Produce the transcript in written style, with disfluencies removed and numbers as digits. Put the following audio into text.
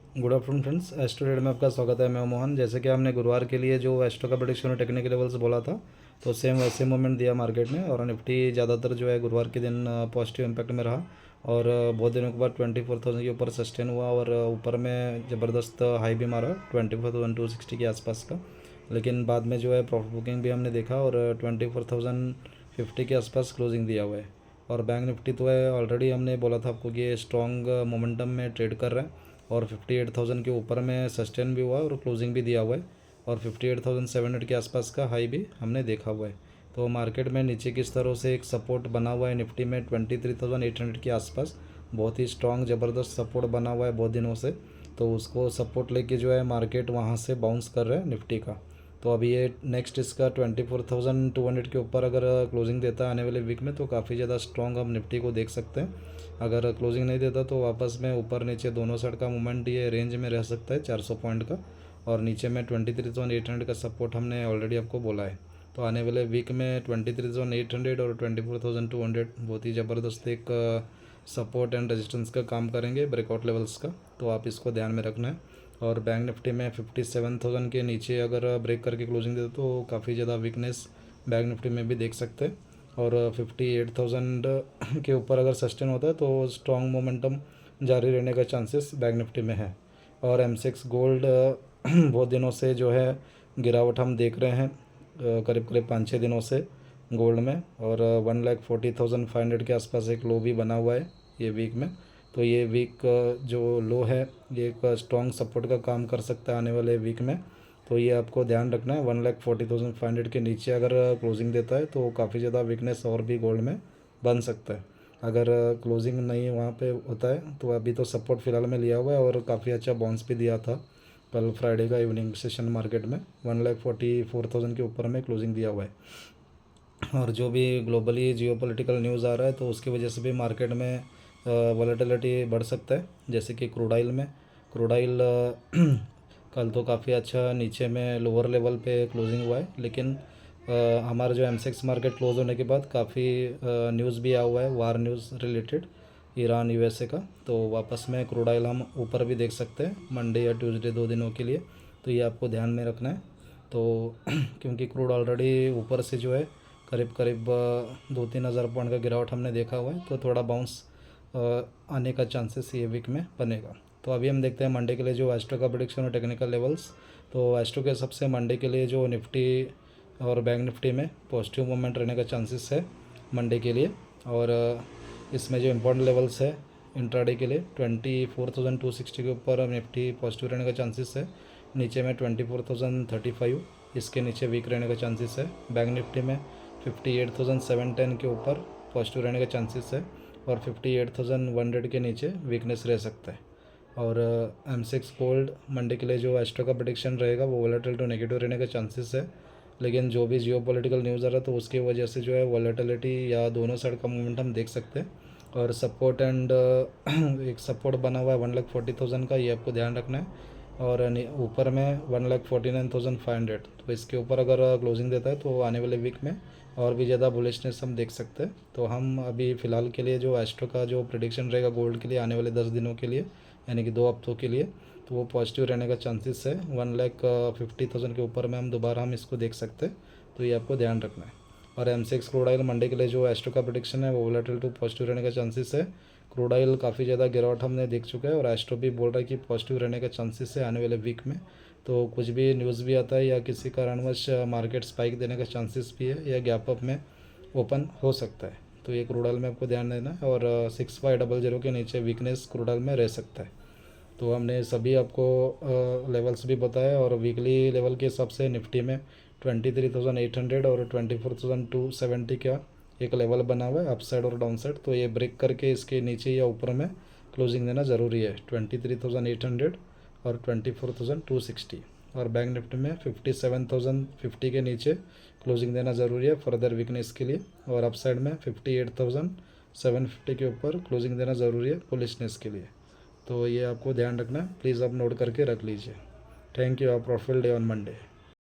Good afternoon friends, astro trade में आपका स्वागत है। मैं मोहन। जैसे कि हमने गुरुवार के लिए जो एस्ट्रो का प्रेडिक्शन और टेक्निकल लेवल्स बोला था, तो सेम वैसे मूवमेंट दिया मार्केट ने। और निफ्टी ज़्यादातर जो है गुरुवार के दिन पॉजिटिव इम्पैक्ट में रहा और बहुत दिनों के बाद 24,000 के ऊपर सस्टेन हुआ और ऊपर में ज़बरदस्त हाई भी मारा 24,260 के आसपास का। लेकिन बाद में जो है प्रॉफिट बुकिंग भी हमने देखा और 24,050 के आसपास क्लोजिंग दिया हुआ है। और बैंक निफ्टी तो है, ऑलरेडी हमने बोला था आपको कि ये स्ट्रॉन्ग मोमेंटम में ट्रेड कर रहा है और 58,000 के ऊपर में सस्टेन भी हुआ और क्लोजिंग भी दिया हुआ है। और 58,700 के आसपास का हाई भी हमने देखा हुआ है। तो मार्केट में नीचे की तरह से एक सपोर्ट बना हुआ है निफ्टी में 23,800 के आसपास। बहुत ही स्ट्रॉन्ग ज़बरदस्त सपोर्ट बना हुआ है बहुत दिनों से। तो उसको सपोर्ट लेके जो है मार्केट वहाँ से बाउंस कर रहा है निफ्टी का। तो अभी ये नेक्स्ट इसका 24,200 के ऊपर अगर क्लोजिंग देता है आने वाले वीक में, तो काफ़ी ज़्यादा स्ट्रॉन्ग हम निफ्टी को देख सकते हैं। अगर क्लोजिंग नहीं देता तो वापस में ऊपर नीचे दोनों साइड का मूवमेंट ये रेंज में रह सकता है 400 पॉइंट का। और नीचे में 23,800 का सपोर्ट हमने ऑलरेडी आपको बोला है। तो आने वाले वीक में 23,800 और 24,200 बहुत ही ज़बरदस्त एक सपोर्ट एंड रेजिस्टेंस का काम करेंगे, ब्रेकआउट लेवल्स का। तो आप इसको ध्यान में रखना है। और बैंक निफ्टी में 57,000 के नीचे अगर ब्रेक करके क्लोजिंग दे तो काफ़ी ज़्यादा वीकनेस बैंक निफ्टी में भी देख सकते हैं। और 58,000 के ऊपर अगर सस्टेन होता है तो स्ट्रॉन्ग मोमेंटम जारी रहने का चांसेस बैंक निफ्टी में है। और M6 गोल्ड बहुत दिनों से जो है गिरावट हम देख रहे हैं, करीब करीब 5-6 दिनों से गोल्ड में। और 1,40,500 के आसपास एक लो भी बना हुआ है ये वीक में। तो ये वीक जो लो है ये एक स्ट्रॉन्ग सपोर्ट का काम कर सकता है आने वाले वीक में। तो ये आपको ध्यान रखना है। 1,40,500 के नीचे अगर क्लोजिंग देता है तो काफ़ी ज़्यादा वीकनेस और भी गोल्ड में बन सकता है। अगर क्लोजिंग नहीं वहाँ पे होता है तो अभी तो सपोर्ट फिलहाल में लिया हुआ है और काफ़ी अच्छा बाउंस भी दिया था कल फ्राइडे का इवनिंग सेशन मार्केट में 1,44,000 के ऊपर में क्लोजिंग दिया हुआ है। और जो भी ग्लोबली जियोपॉलिटिकल न्यूज़ आ रहा है तो उसकी वजह से भी मार्केट में वॉलेटिलिटी बढ़ सकता है। जैसे कि क्रूड ऑयल में, क्रूड ऑयल कल तो काफ़ी अच्छा नीचे में लोअर लेवल पे क्लोजिंग हुआ है। लेकिन हमारा जो M6 मार्केट क्लोज होने के बाद काफ़ी न्यूज़ भी आया हुआ है, वार न्यूज़ रिलेटेड ईरान USA का। तो वापस में क्रूड ऑयल हम ऊपर भी देख सकते हैं मंडे या ट्यूसडे 2 दिनों के लिए। तो ये आपको ध्यान में रखना है। तो क्योंकि क्रूड ऑलरेडी ऊपर से जो है करीब करीब 2-3 हज़ार पॉइंट का गिरावट हमने देखा हुआ है, तो थोड़ा बाउंस आने का चांसेस ये वीक में बनेगा। तो अभी हम देखते हैं मंडे के लिए जो एस्ट्रो का प्रेडिक्शन और टेक्निकल लेवल्स। तो एस्ट्रो के हिसाब से मंडे के लिए जो निफ्टी और बैंक निफ्टी में पॉजिटिव मूवमेंट रहने का चांसेस है मंडे के लिए। और इसमें जो इम्पोर्टेंट लेवल्स है इंट्राडे के लिए 24,260 के ऊपर निफ्टी पॉजिटिव रहने का चांसेस है। नीचे में 24,035, इसके नीचे वीक रहने का चांसेस है। बैंक निफ्टी में 58,710 के ऊपर पॉजिटिव रहने का चांसेस है और 58,100 के नीचे वीकनेस रह सकता है। और M6 गोल्ड मंडे के लिए जो एस्ट्रो का प्रेडिक्शन रहेगा वो वोलेटिल टू नेगेटिव रहने का चांसेस है। लेकिन जो भी जियोपॉलिटिकल न्यूज़ आ रहा है तो उसकी वजह से जो है वॉलेटिलिटी या दोनों साइड का मूवमेंट हम देख सकते हैं। और सपोर्ट एंड एक सपोर्ट बना हुआ है 1,40,000 का, ये आपको ध्यान रखना है। और ऊपर में 1,49,500, तो इसके ऊपर अगर क्लोजिंग देता है तो आने वाले वीक में और भी ज़्यादा बुलिशनेस हम देख सकते हैं। तो हम अभी फ़िलहाल के लिए जो एस्ट्रो का जो प्रेडिक्शन रहेगा गोल्ड के लिए आने वाले 10 दिनों के लिए, यानी कि 2 हफ्तों के लिए, तो वो पॉजिटिव रहने का चांसेस है। 1,50,000 के ऊपर में हम दोबारा इसको देख सकते हैं। तो ये आपको ध्यान रखना है। और M6 क्रूड ऑयल मंडे के लिए जो एस्ट्रो का प्रेडिक्शन है वो वोलेटिल टू पॉजिटिव रहने का चांसेस है। क्रूड ऑयल काफ़ी ज़्यादा गिरावट हमने देख चुका है और एस्ट्रो भी बोल रहा है कि पॉजिटिव रहने का चांसेस है आने वाले वीक में। तो कुछ भी न्यूज़ भी आता है या किसी कारणवश मार्केट स्पाइक देने का चांसेस भी है या गैप अप में ओपन हो सकता है। तो ये क्रूड ऑयल में आपको ध्यान देना है। और 6500 के नीचे वीकनेस क्रूड ऑयल में रह सकता है। तो हमने सभी आपको लेवल्स भी बताए। और वीकली लेवल के हिसाब से निफ्टी में 23,800 और 24,270 का एक लेवल बना हुआ है अप साइड और डाउन साइड। तो ये ब्रेक करके इसके नीचे या ऊपर में क्लोजिंग देना ज़रूरी है 23,800 और 24,260। और बैंक निफ्टी में 57,050 के नीचे क्लोजिंग देना ज़रूरी है फर्दर वीकनेस के लिए। और अप साइड में 58,750 के ऊपर क्लोजिंग देना ज़रूरी है बुलिशनेस के लिए। तो ये आपको ध्यान रखना है, प्लीज़ आप नोट करके रख लीजिए। Thank you. आप प्रॉफिट डे ऑन मंडे।